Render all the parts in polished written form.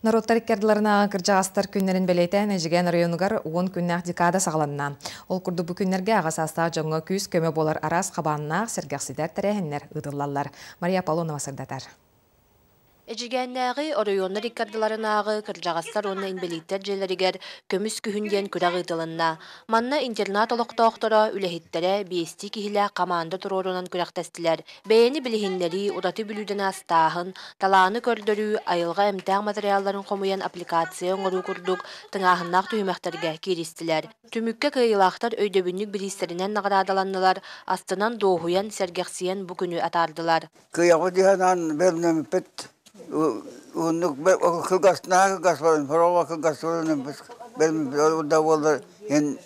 Народтар иккерділарына кыржағастар күннерін белейтен әжіген районығар 10 күннәқ декада сағаланна. Ол күрді бұл күннерге ағасаста жоңғы күз көмі болар арас қабанына сәргәқсидер тәрәхіннер ұдылалар. Мария Павловна сырдатар. Эжигәннәгы оройоннар иккардыларынагы кыржагастар онна инбелиттер желеригер көмүс күһүнден күрәгы тылынна. Манна интернат олоқтоқтора үлехиттере биести кихилә команда турорунан күрәктәстиләр. Бәйени билихиннәри удаты бүлүден астаһын, талааны көрдөрү, айылга эмтәң материалларын комуян аппликация оңору курдук, тыңаһыннак түймәхтәргә киристиләр. Түмүккә кыйлахтар өйдөбүннүк билистеринен наградаланнылар, астынан доохуян сәргәксиен бу күнү атардылар. Unuk kılgasına kılgasların, prova kılgasların benim orada oldu. Yani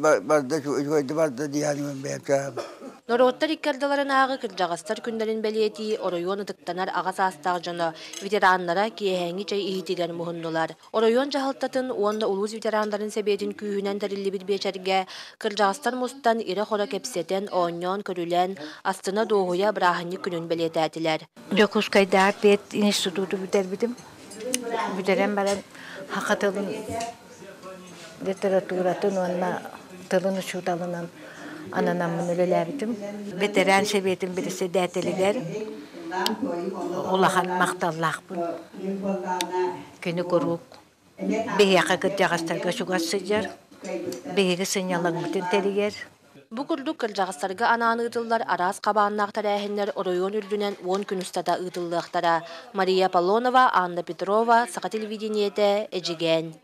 bazı şu bazı diyelim ben. Norottar ikkardalарынагы кыржагастар күндерин белиети оройон ытыктанар агас астагы жана ветераннара киэһэңи чай ихитигер муһуннулар. Оройон жахалтатын уонда улуус ветерандарын себетин күүһүнэн тарилли бир бечерге кыржагастар мустан ире хора кепсетен оонньон көрүлен астына доохуя бырааһынньы күнүн белиетәтилер. Жокускайда пет институту битербитим. Битерен баран хакатылын литературатын онна тылын учуталынан ананамын өлеләбитим. Ветеран себетим birisi дәтелигер. Улахан макталлахпын. Күнү корук. Бияка кыржагастарга шугассыжар. Беге сынялаң бүтүн телигер. Бу курдук кыржагастарга анааны ытыллар арас кабааннаак тарайхиннер оройон үрдүнен 10 күн устата ытыллыактара. Мария Павловна, Анна Петрова, Сака телевидениете, Эжиген.